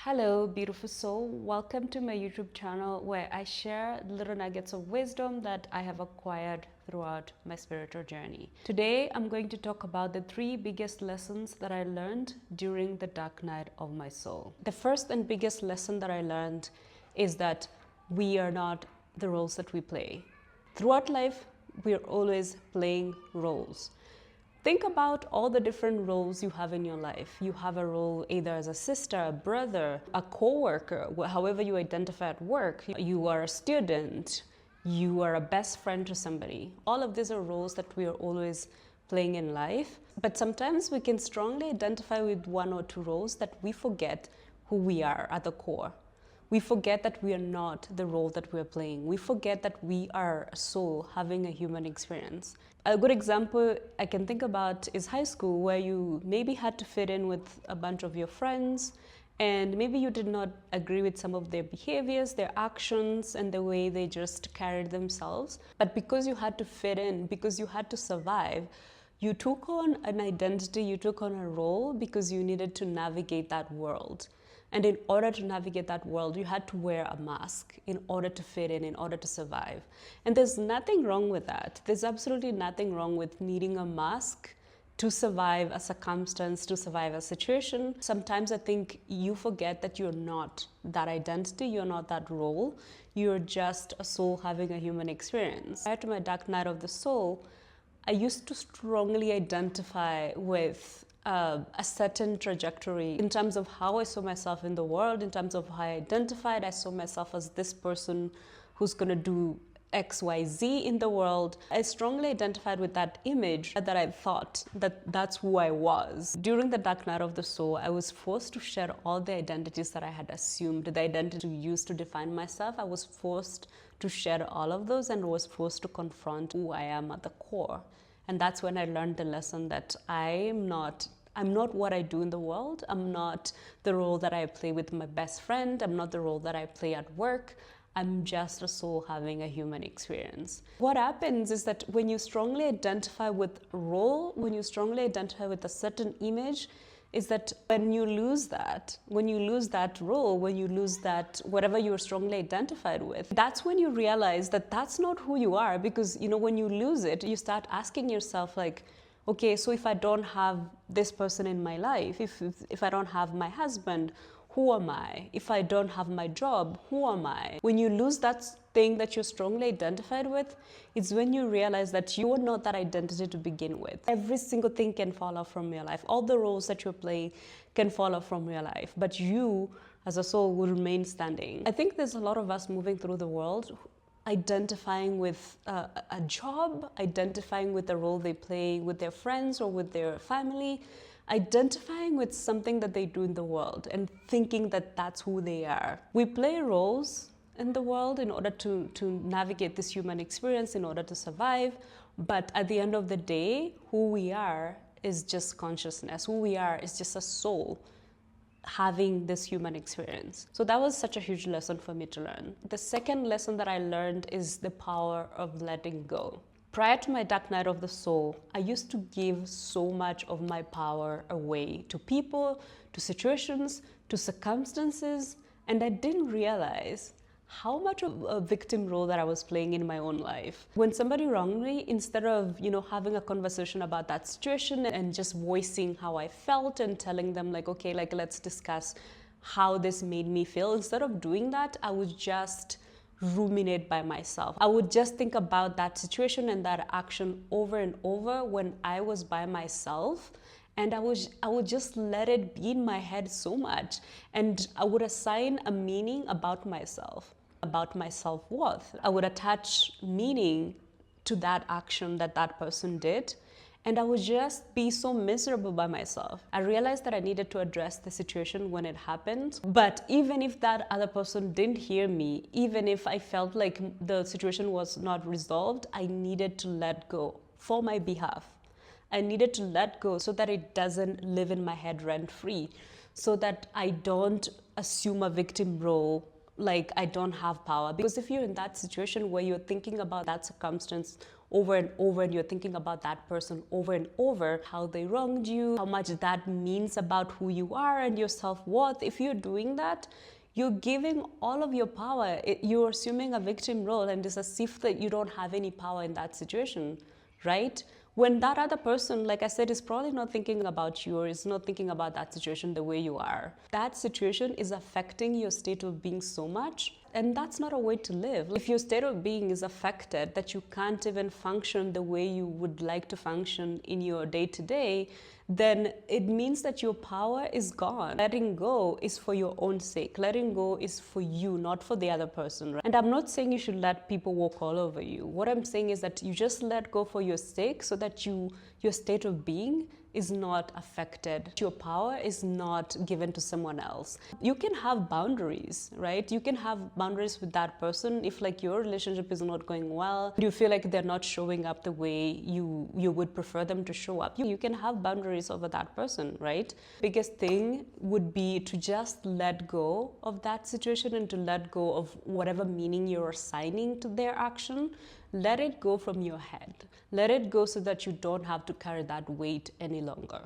Hello, beautiful soul. Welcome to my YouTube channel where I share little nuggets of wisdom that I have acquired throughout my spiritual journey. Today, I'm going to talk about the 3 biggest lessons that I learned during the dark night of my soul. The first and biggest lesson that I learned is that we are not the roles that we play. Throughout life, we are always playing roles. Think about all the different roles you have in your life. You have a role either as a sister, a brother, a co-worker, however you identify at work. You are a student, you are a best friend to somebody. All of these are roles that we are always playing in life. But sometimes we can strongly identify with 1 or 2 roles that we forget who we are at the core. We forget that we are not the role that we're playing. We forget that we are a soul having a human experience. A good example I can think about is high school, where you maybe had to fit in with a bunch of your friends, and maybe you did not agree with some of their behaviors, their actions, and the way they just carried themselves. But because you had to fit in, because you had to survive, you took on an identity, you took on a role because you needed to navigate that world. And in order to navigate that world, you had to wear a mask in order to fit in order to survive. And there's nothing wrong with that. There's absolutely nothing wrong with needing a mask to survive a circumstance, to survive a situation. Sometimes I think you forget that you're not that identity, you're not that role. You're just a soul having a human experience. Prior to my dark night of the soul, I used to strongly identify with a certain trajectory in terms of how I saw myself in the world, in terms of how I identified. I saw myself as this person who's going to do X, Y, Z in the world. I strongly identified with that image that I thought that that's who I was. During the dark night of the soul, I was forced to shed all the identities that I had assumed, the identity used to define myself. I was forced to shed all of those and was forced to confront who I am at the core. And that's when I learned the lesson that I'm not what I do in the world. I'm not the role that I play with my best friend. I'm not the role that I play at work. I'm just a soul having a human experience. What happens is that when you strongly identify with a role, when you strongly identify with a certain image, is that when you lose that role, when you lose that whatever you're strongly identified with, that's when you realize that that's not who you are. Because when you lose it, you start asking yourself like, okay, so if I don't have this person in my life, if I don't have my husband, who am I? If I don't have my job, who am I? When you lose that thing that you're strongly identified with, it's when you realize that you are not that identity to begin with. Every single thing can fall off from your life. All the roles that you're playing can fall off from your life, but you as a soul will remain standing. I think there's a lot of us moving through the world identifying with a job, identifying with the role they play with their friends or with their family, identifying with something that they do in the world and thinking that that's who they are. We play roles in the world in order to navigate this human experience, in order to survive. But at the end of the day, who we are is just consciousness. Who we are is just a soul having this human experience. So that was such a huge lesson for me to learn. The second lesson that I learned is the power of letting go. Prior to my dark night of the soul, I used to give so much of my power away to people, to situations, to circumstances, and I didn't realize how much of a victim role that I was playing in my own life. When somebody wronged me, instead of having a conversation about that situation and just voicing how I felt and telling them like, okay, like let's discuss how this made me feel, instead of doing that, I would just ruminate by myself. I would just think about that situation and that action over and over when I was by myself. And I would just let it be in my head so much. And I would assign a meaning about myself, about my self-worth. I would attach meaning to that action that that person did. And I would just be so miserable by myself. I realized that I needed to address the situation when it happened. But even if that other person didn't hear me, even if I felt like the situation was not resolved, I needed to let go for my behalf. I needed to let go so that it doesn't live in my head rent-free, so that I don't assume a victim role like I don't have power. Because if you're in that situation where you're thinking about that circumstance over and over, and you're thinking about that person over and over, how they wronged you, how much that means about who you are and your self-worth, if you're doing that, you're giving all of your power. You're assuming a victim role, and it's as if that you don't have any power in that situation, right? When that other person, like I said, is probably not thinking about you, or is not thinking about that situation the way you are. That situation is affecting your state of being so much, and that's not a way to live. If your state of being is affected, that you can't even function the way you would like to function in your day-to-day, then it means that your power is gone. Letting go is for your own sake. Letting go is for you, not for the other person, right? And I'm not saying you should let people walk all over you. What I'm saying is that you just let go for your sake, so that your state of being is not affected. Your power is not given to someone else. You can have boundaries, right? You can have boundaries with that person if like your relationship is not going well. You feel like they're not showing up the way you would prefer them to show up. You can have boundaries over that person, right? Biggest thing would be to just let go of that situation and to let go of whatever meaning you're assigning to their action. Let it go from your head. Let it go so that you don't have to carry that weight any longer.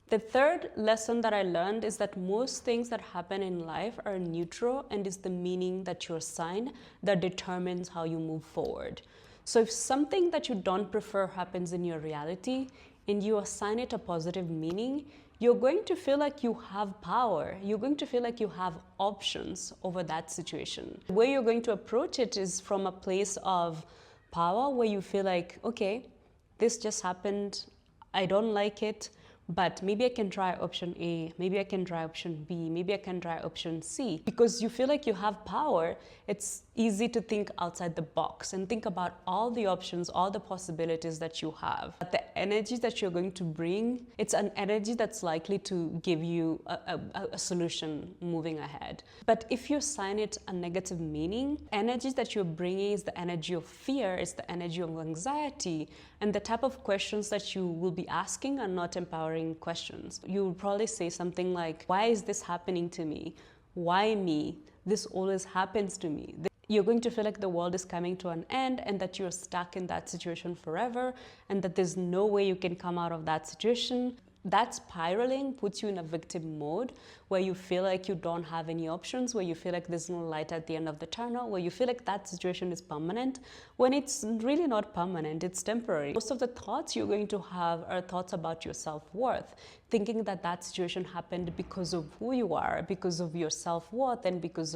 The third lesson that I learned is that most things that happen in life are neutral, and it's the meaning that you assign that determines how you move forward. So if something that you don't prefer happens in your reality and you assign it a positive meaning, you're going to feel like you have power. You're going to feel like you have options over that situation. The way you're going to approach it is from a place of power, where you feel like, okay, this just happened, I don't like it, but maybe I can try option A, maybe I can try option B, maybe I can try option C. Because you feel like you have power, it's easy to think outside the box and think about all the options, all the possibilities that you have. But the energy that you're going to bring, it's an energy that's likely to give you a solution moving ahead. But if you assign it a negative meaning, energy that you're bringing is the energy of fear, it's the energy of anxiety, and the type of questions that you will be asking are not empowering questions. You will probably say something like, why is this happening to me? Why me? This always happens to me. You're going to feel like the world is coming to an end, and that you're stuck in that situation forever, and that there's no way you can come out of that situation. That spiraling puts you in a victim mode, where you feel like you don't have any options, where you feel like there's no light at the end of the tunnel, where you feel like that situation is permanent, when it's really not permanent, it's temporary. Most of the thoughts you're going to have are thoughts about your self-worth, thinking that that situation happened because of who you are, because of your self-worth, and because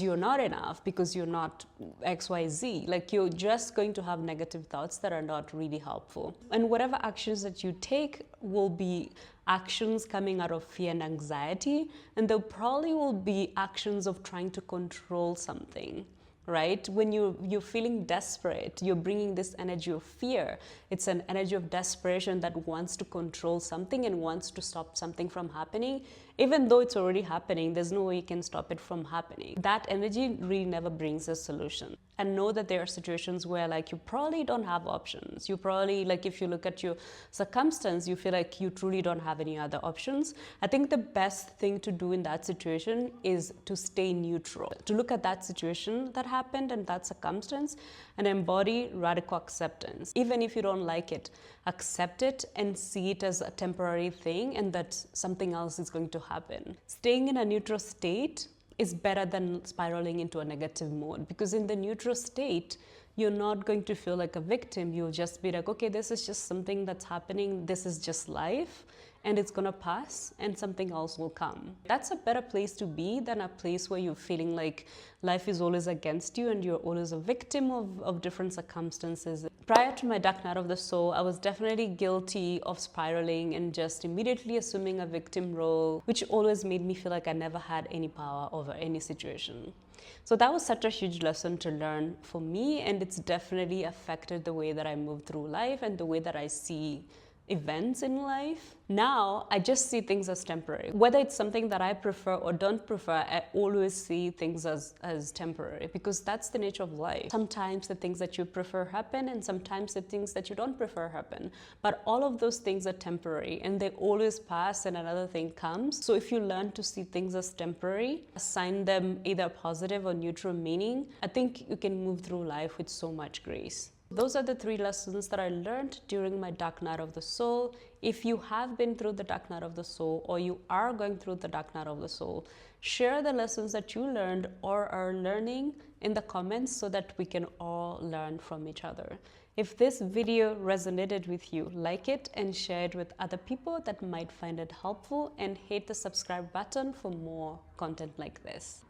you're not enough, because you're not XYZ. Like, you're just going to have negative thoughts that are not really helpful. And whatever actions that you take will be actions coming out of fear and anxiety, and there probably will be actions of trying to control something. Right? When you're feeling desperate, you're bringing this energy of fear. It's an energy of desperation that wants to control something and wants to stop something from happening. Even though it's already happening, there's no way you can stop it from happening. That energy really never brings a solution. And know that there are situations where like you probably don't have options. You probably, like, if you look at your circumstance, you feel like you truly don't have any other options. I think the best thing to do in that situation is to stay neutral, to look at that situation that happened and that circumstance and embody radical acceptance. Even if you don't like it, accept it and see it as a temporary thing, and that something else is going to happen. Staying in a neutral state is better than spiraling into a negative mode, because in the neutral state, you're not going to feel like a victim. You'll just be like, okay, this is just something that's happening. This is just life, and it's gonna pass, and something else will come. That's a better place to be than a place where you're feeling like life is always against you and you're always a victim of different circumstances. Prior to my dark night of the soul, I was definitely guilty of spiraling and just immediately assuming a victim role, which always made me feel like I never had any power over any situation. So that was such a huge lesson to learn for me, and it's definitely affected the way that I move through life and the way that I see events in life. Now I just see things as temporary. Whether it's something that I prefer or don't prefer, I always see things as temporary, because that's the nature of life. Sometimes the things that you prefer happen, and sometimes the things that you don't prefer happen. But all of those things are temporary, and they always pass and another thing comes. So if you learn to see things as temporary, assign them either positive or neutral meaning, I think you can move through life with so much grace. Those are the 3 lessons that I learned during my dark night of the soul. If you have been through the dark night of the soul, or you are going through the dark night of the soul, share the lessons that you learned or are learning in the comments so that we can all learn from each other. If this video resonated with you, like it and share it with other people that might find it helpful, and hit the subscribe button for more content like this.